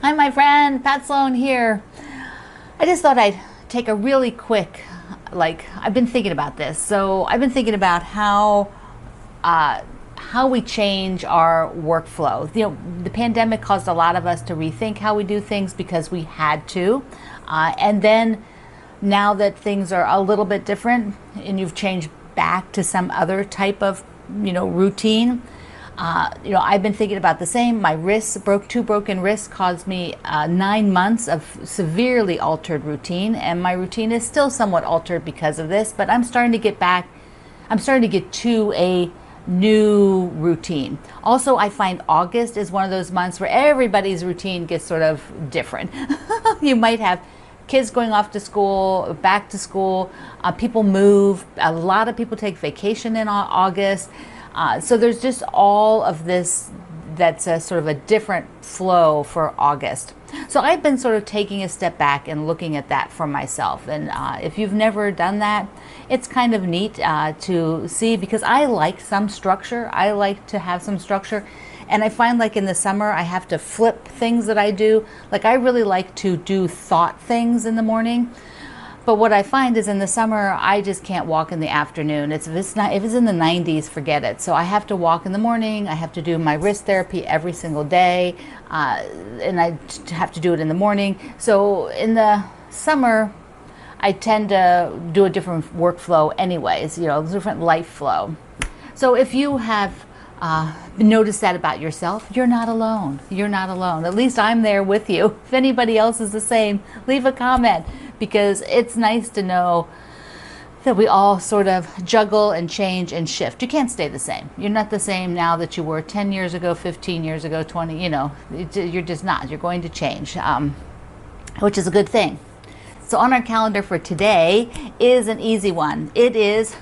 Hi, my friend, Pat Sloan here. I just thought I'd take a really quick, I've been thinking about this. So I've been thinking about how we change our workflow. You know, the pandemic caused a lot of us to rethink how we do things because we had to. And then now that things are a little bit different and you've changed back to some other type of, routine, I've been thinking about the same. My wrists two broken wrists caused me 9 months of severely altered routine, and my routine is still somewhat altered because of this, but I'm starting to get back. I'm starting to get to a new routine. Also, I find August is one of those months where everybody's routine gets sort of different. You might have kids going off to school, back to school, people move, a lot of people take vacation in August. So there's just all of this that's a sort of a different flow for August. So I've been sort of taking a step back and looking at that for myself. And if you've never done that, it's kind of neat to see, because I like some structure. I like to have some structure. And I find like in the summer, I have to flip things that I do. Like I really like to do thought things in the morning. But what I find is in the summer, I just can't walk in the afternoon. If it's in the 90s, forget it. So I have to walk in the morning. I have to do my wrist therapy every single day. And I have to do it in the morning. So in the summer, I tend to do a different workflow anyways, different life flow. So if you have notice that about yourself, you're not alone. You're not alone. At least I'm there with you. If anybody else is the same, leave a comment, because it's nice to know that we all sort of juggle and change and shift. You can't stay the same. You're not the same now that you were 10 years ago, 15 years ago, 20, you're just not. You're going to change, which is a good thing. So on our calendar for today is an easy one. It is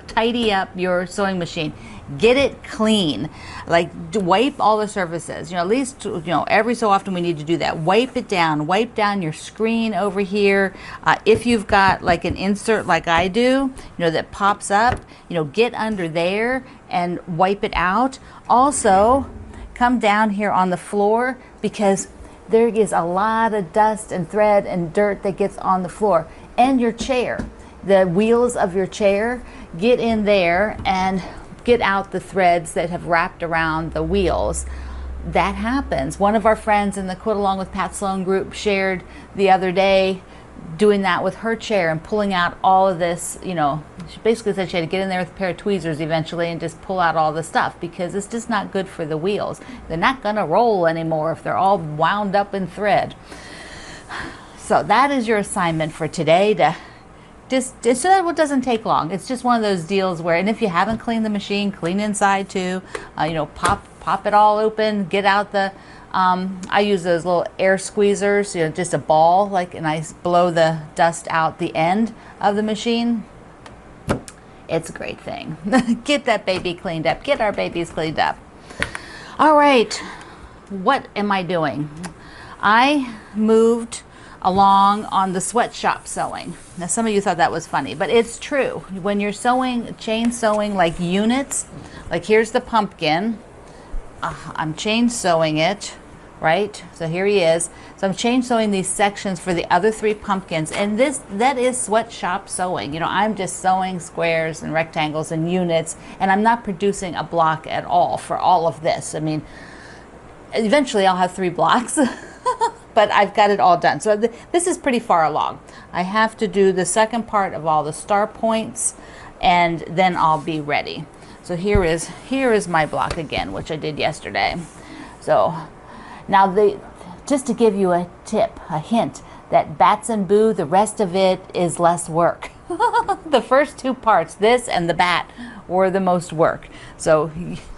tidy up your sewing machine. Get it clean. Like wipe all the surfaces. At least every so often we need to do that. Wipe it down. Wipe down your screen over here. If you've got like an insert like I do, that pops up, get under there and wipe it out. Also, come down here on the floor, because there is a lot of dust and thread and dirt that gets on the floor. And your chair, the wheels of your chair, get in there and get out the threads that have wrapped around the wheels. That happens. One of our friends in the Quit Along with Pat Sloan group shared the other day doing that with her chair and pulling out all of this. She basically said she had to get in there with a pair of tweezers eventually and just pull out all the stuff, because it's just not good for the wheels. They're not going to roll anymore if they're all wound up in thread. So that is your assignment for today, so that it doesn't take long. It's just one of those deals where, and if you haven't cleaned the machine, clean inside too. Pop it all open, get out the, I use those little air squeezers, just a ball, and I blow the dust out the end of the machine. It's a great thing. Get that baby cleaned up. Get our babies cleaned up. All right, what am I doing? I moved along on the sweatshop sewing. Now some of you thought that was funny, but it's true. When you're sewing, chain sewing like units, like here's the pumpkin, I'm chain sewing it, right? So here he is. So I'm chain sewing these sections for the other 3 pumpkins, and that is sweatshop sewing. I'm just sewing squares and rectangles and units, and I'm not producing a block at all for all of this. I mean, eventually I'll have 3 blocks. But I've got it all done. So this is pretty far along. I have to do the second part of all the star points, and then I'll be ready. So here is my block again, which I did yesterday. So now just to give you a tip, a hint, that bats and boo, the rest of it is less work. The first 2 parts, this and the bat, were the most work. So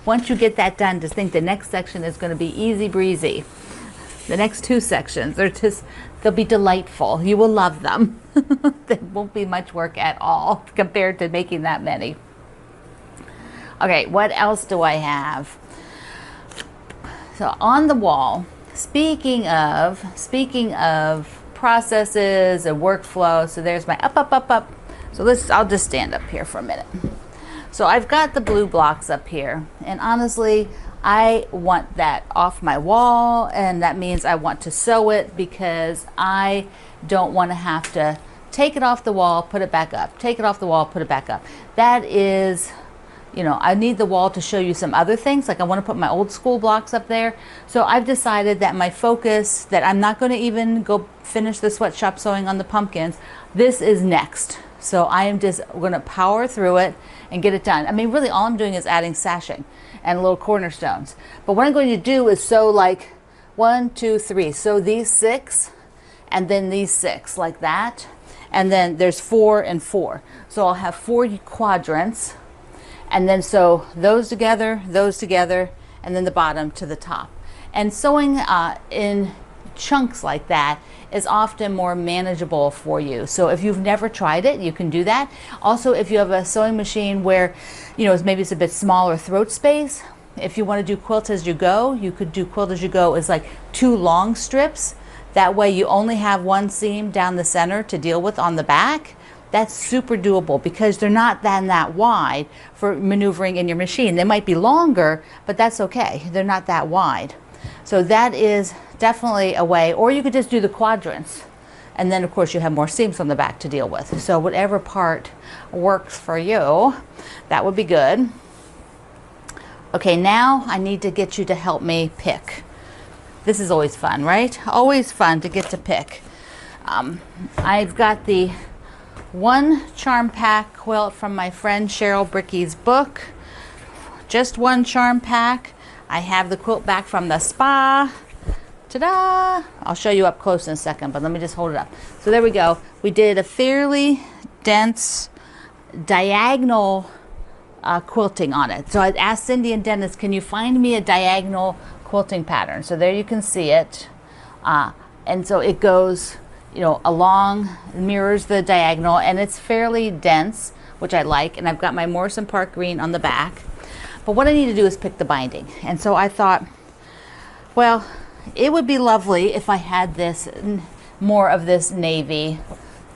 once you get that done, just think the next section is going to be easy breezy. The next 2 sections, they'll be delightful. You will love them. There won't be much work at all compared to making that many. Okay, what else do I have? So on the wall, speaking of processes and workflow, so there's my up. So I'll just stand up here for a minute. So I've got the blue blocks up here, and honestly, I want that off my wall, and that means I want to sew it because I don't want to have to take it off the wall, put it back up, take it off the wall, put it back up. That is, you know, I need the wall to show you some other things. Like I want to put my old school blocks up there. So I've decided that my focus, that I'm not going to even go finish the sweatshop sewing on the pumpkins. This is next. So I am just going to power through it and get it done. I mean, really all I'm doing is adding sashing and little cornerstones. But what I'm going to do is sew like 1, 2, 3. So these 6 and then these 6 like that. And then there's 4 and 4. So I'll have 4 quadrants, and then sew those together, and then the bottom to the top. And sewing in chunks like that is often more manageable for you. So if you've never tried it, you can do that. Also, if you have a sewing machine where, you know, maybe it's a bit smaller throat space, if you want to do quilt as you go, you could do quilt as you go as like 2 long strips. That way you only have 1 seam down the center to deal with on the back. That's super doable because they're not then that wide for maneuvering in your machine. They might be longer, but that's okay. They're not that wide. So that is definitely a way. Or you could just do the quadrants. And then of course you have more seams on the back to deal with. So whatever part works for you, that would be good. Okay, now I need to get you to help me pick. This is always fun, right? Always fun to get to pick. I've got the 1 charm pack quilt from my friend Cheryl Brickey's book. Just 1 charm pack. I have the quilt back from the spa. Ta-da! I'll show you up close in a second, but let me just hold it up. So there we go. We did a fairly dense diagonal quilting on it. So I asked Cindy and Dennis, can you find me a diagonal quilting pattern? So there you can see it. And so it goes, you know, along, mirrors the diagonal, and it's fairly dense, which I like. And I've got my Morrison Park green on the back. But what I need to do is pick the binding. And so I thought, well, it would be lovely if I had this, more of this navy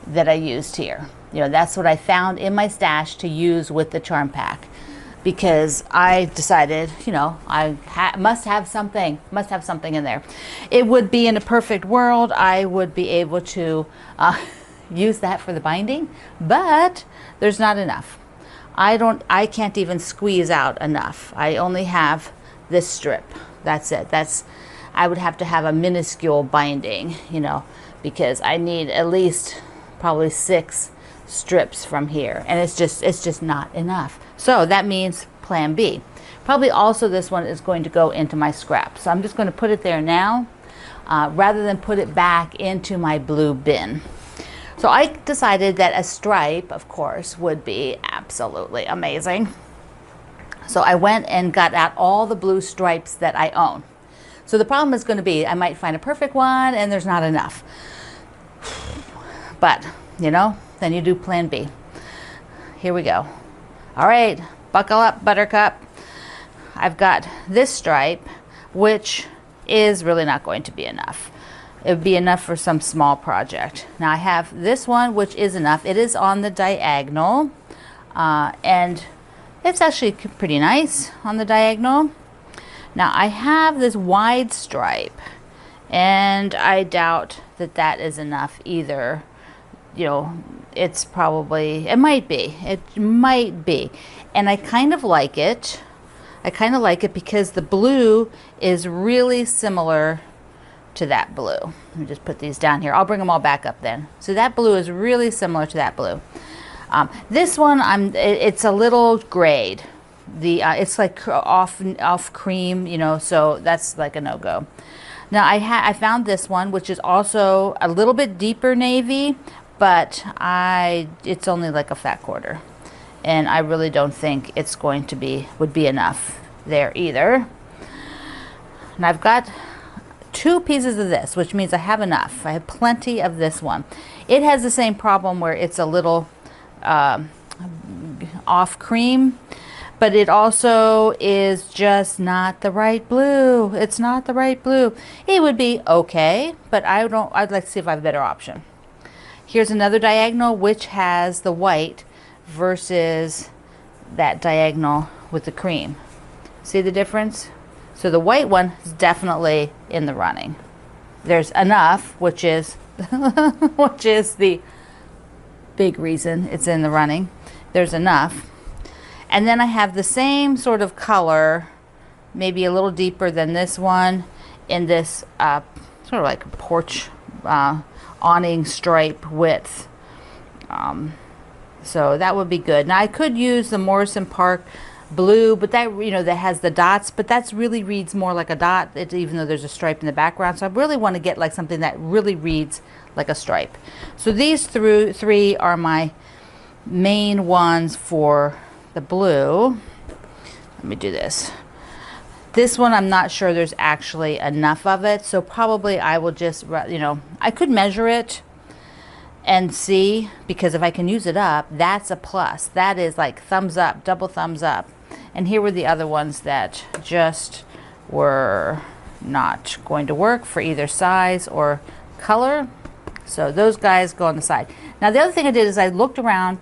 that I used here. You know, that's what I found in my stash to use with the charm pack, because I decided, you know, I must have something in there. It would be, in a perfect world, I would be able to use that for the binding, but there's not enough. I can't even squeeze out enough. I only have this strip. That's it. I would have to have a minuscule binding, you know, because I need at least probably 6 strips from here, and it's just not enough. So that means plan B. Probably also this one is going to go into my scrap. So I'm just going to put it there now, rather than put it back into my blue bin. So I decided that a stripe, of course, would be absolutely amazing. So I went and got out all the blue stripes that I own. So the problem is going to be I might find a perfect one and there's not enough. But, you know, then you do plan B. Here we go. All right, buckle up, Buttercup. I've got this stripe, which is really not going to be enough. It would be enough for some small project. Now I have this one, which is enough. It is on the diagonal, and it's actually pretty nice on the diagonal. Now I have this wide stripe, and I doubt that that is enough either. You know, it's probably, it might be. And I kind of like it. Because the blue is really similar to that blue. Let me just put these down here. I'll bring them all back up then. So that blue is really similar to that blue. This one, it's a little grayed. It's like off cream, you know, so that's like a no-go. Now I found this one, which is also a little bit deeper navy, but it's only like a fat quarter, and I really don't think it's going to would be enough there either. And I've got 2 pieces of this, which means I have enough. I have plenty of this one. It has the same problem where it's a little off cream, but it also is just not the right blue. It's not the right blue. It would be okay, but I'd like to see if I have a better option. Here's another diagonal, which has the white versus that diagonal with the cream. See the difference? So the white one is definitely in the running. There's enough, which is which is the big reason it's in the running. There's enough. And then I have the same sort of color, maybe a little deeper than this one, in this sort of like a porch awning stripe width. So that would be good. Now I could use the Morrison Park blue, but that, you know, that has the dots, but that's really reads more like a dot, even though there's a stripe in the background. So I really want to get like something that really reads like a stripe. So these three are my main ones for the blue. Let me do this. This one, I'm not sure there's actually enough of it, so probably I will just, you know, I could measure it and see, because if I can use it up, that's a plus. That is like thumbs up, double thumbs up. And here were the other ones that just were not going to work for either size or color. So those guys go on the side. Now the other thing I did is I looked around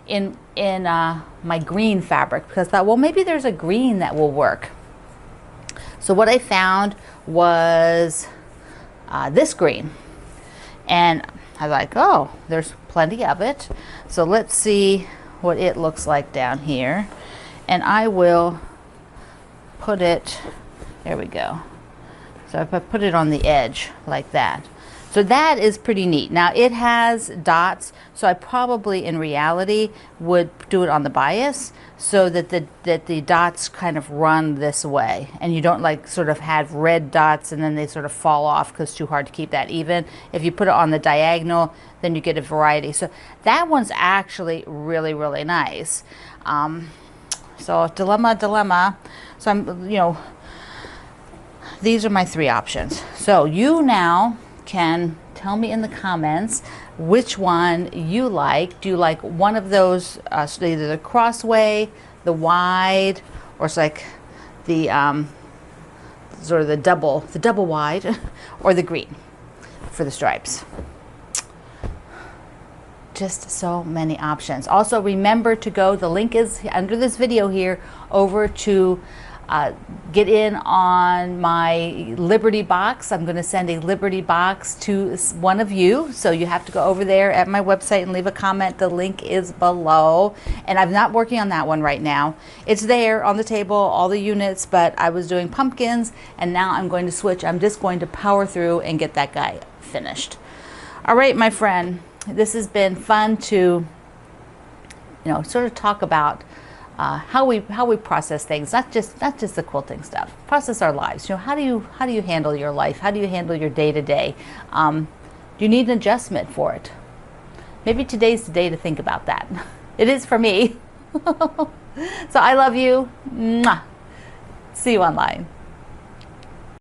in my green fabric, because I thought, well, maybe there's a green that will work. So what I found was this green. And I was like, oh, there's plenty of it. So let's see what it looks like down here. And I will put it, there we go. So if I put it on the edge like that. So that is pretty neat. Now it has dots, so I probably in reality would do it on the bias so that the dots kind of run this way, and you don't like sort of have red dots and then they sort of fall off because it's too hard to keep that even. If you put it on the diagonal, then you get a variety. So that one's actually really, really nice. So dilemma. So I'm, you know, these are my three options. So you now can tell me in the comments which one you like. Do you like one of those, so either the crossway, the wide, or it's like the sort of the double wide, or the green for the stripes? Just so many options. Also remember to go, the link is under this video here, over to get in on my Liberty box. I'm going to send a Liberty box to one of you. So you have to go over there at my website and leave a comment. The link is below. And I'm not working on that one right now. It's there on the table, all the units, but I was doing pumpkins and now I'm going to switch. I'm just going to power through and get that guy finished. All right, my friend, this has been fun to, you know, sort of talk about how we process things, not just the quilting stuff. Process our lives. You know, how do you handle your life? How do you handle your day to day? Do you need an adjustment for it? Maybe today's the day to think about that. It is for me. So I love you. Mwah. See you online.